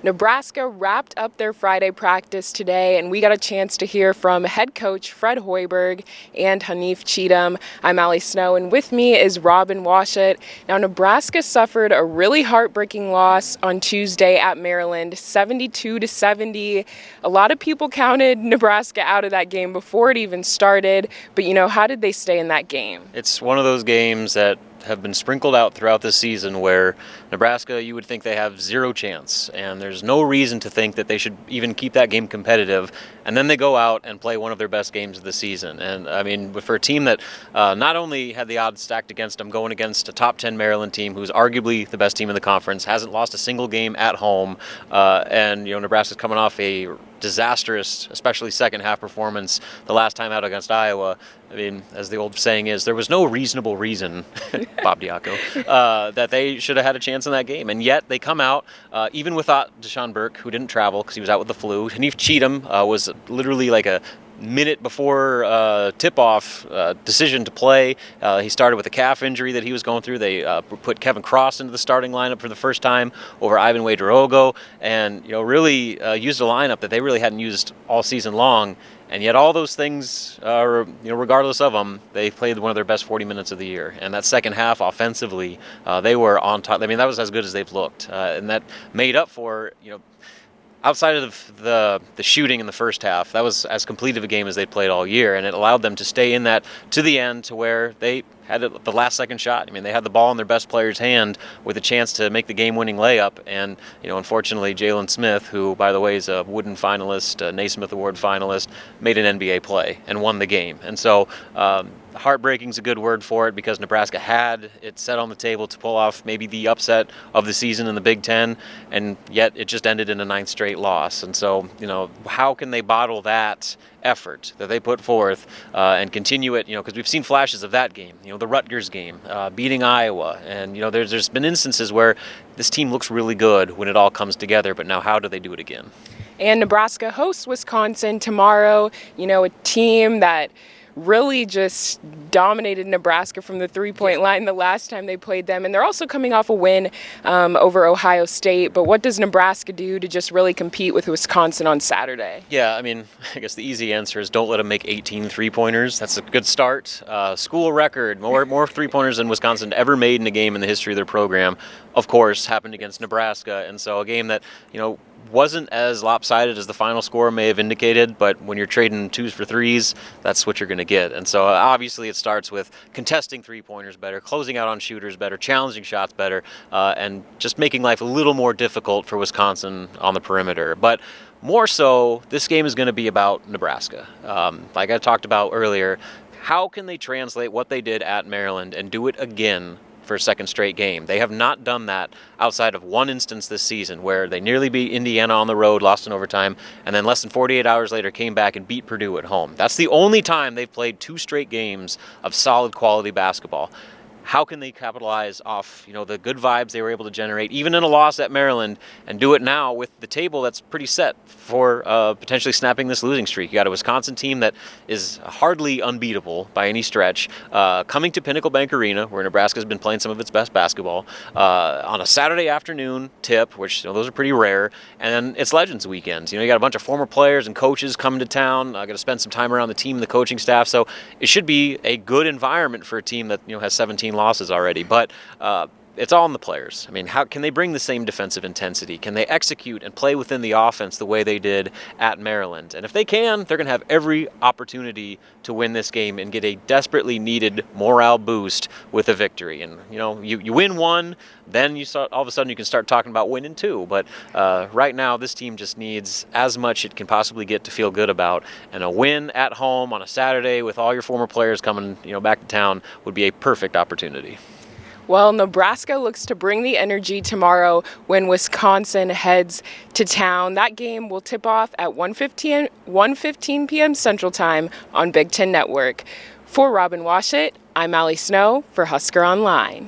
Nebraska wrapped up their Friday practice today, and we got a chance to hear from head coach Fred Hoiberg and Hanif Cheatham. I'm Allie Snow, and with me is Robin Washut. Now, Nebraska suffered a really heartbreaking loss on Tuesday at Maryland, 72-70. A lot of people counted Nebraska out of that game before it even started, but how did they stay in that game? It's one of those games that have been sprinkled out throughout the season where Nebraska, you would think they have zero chance, and there's no reason to think that they should even keep that game competitive, and then they go out and play one of their best games of the season. And I mean, for a team that not only had the odds stacked against them, going against a top 10 Maryland team who's arguably the best team in the conference, hasn't lost a single game at home, and Nebraska's coming off a disastrous, especially second half performance the last time out against Iowa. I mean, as the old saying is, there was no reasonable reason, Bob Diaco, that they should have had a chance in that game. And yet they come out, even without Deshaun Burke, who didn't travel because he was out with the flu. Hanif Cheatham was literally like a minute before tip-off decision to play. He started with a calf injury that he was going through. They put Kevin Cross into the starting lineup for the first time over Ivan Wade-Drogo, and really used a lineup that they really hadn't used all season long. And yet all those things, regardless of them, they played one of their best 40 minutes of the year. And that second half offensively, they were on top. I mean, that was as good as they've looked. And that made up for, outside of the shooting in the first half, that was as complete of a game as they played all year, and it allowed them to stay in that to the end, to where they had the last second shot. I mean, they had the ball in their best player's hand with a chance to make the game-winning layup, and unfortunately, Jalen Smith, who by the way is a Wooden finalist, a Naismith Award finalist, made an NBA play and won the game. And so heartbreaking is a good word for it, because Nebraska had it set on the table to pull off maybe the upset of the season in the Big Ten, and yet it just ended in a 9th straight loss. And so, how can they bottle that effort that they put forth and continue it? Because we've seen flashes of that game, the Rutgers game, beating Iowa, and there's been instances where this team looks really good when it all comes together. But now, how do they do it again? And Nebraska hosts Wisconsin tomorrow. A team that really just dominated Nebraska from the three-point line the last time they played them. And they're also coming off a win over Ohio State. But what does Nebraska do to just really compete with Wisconsin on Saturday? Yeah, I mean, I guess the easy answer is don't let them make 18 three-pointers. That's a good start. School record, more three-pointers than Wisconsin ever made in a game in the history of their program, of course, happened against Nebraska. And so a game that, wasn't as lopsided as the final score may have indicated, but when you're trading twos for threes, that's what you're going to get. And so obviously it starts with contesting three-pointers better, closing out on shooters better, challenging shots better, and just making life a little more difficult for Wisconsin on the perimeter. But more so, this game is going to be about Nebraska. Like I talked about earlier, how can they translate what they did at Maryland and do it again for a second straight game? They have not done that outside of one instance this season, where they nearly beat Indiana on the road, lost in overtime, and then less than 48 hours later came back and beat Purdue at home. That's the only time they've played 2 straight games of solid quality basketball. How can they capitalize off, the good vibes they were able to generate, even in a loss at Maryland, and do it now with the table that's pretty set for potentially snapping this losing streak? You got a Wisconsin team that is hardly unbeatable by any stretch, coming to Pinnacle Bank Arena, where Nebraska's been playing some of its best basketball, on a Saturday afternoon tip, which those are pretty rare, and then it's Legends Weekend. You got a bunch of former players and coaches coming to town, going to spend some time around the team and the coaching staff, so it should be a good environment for a team that has 17 losses already. But it's all in the players. I mean, how can they bring the same defensive intensity? Can they execute and play within the offense the way they did at Maryland? And if they can, they're going to have every opportunity to win this game and get a desperately needed morale boost with a victory. And you win one, then all of a sudden you can start talking about winning 2. But right now, this team just needs as much it can possibly get to feel good about. And a win at home on a Saturday with all your former players coming back to town would be a perfect opportunity. Well, Nebraska looks to bring the energy tomorrow when Wisconsin heads to town. That game will tip off at 1:15 p.m. Central Time on Big Ten Network. For Robin Washut, I'm Allie Snow for HuskerOnline.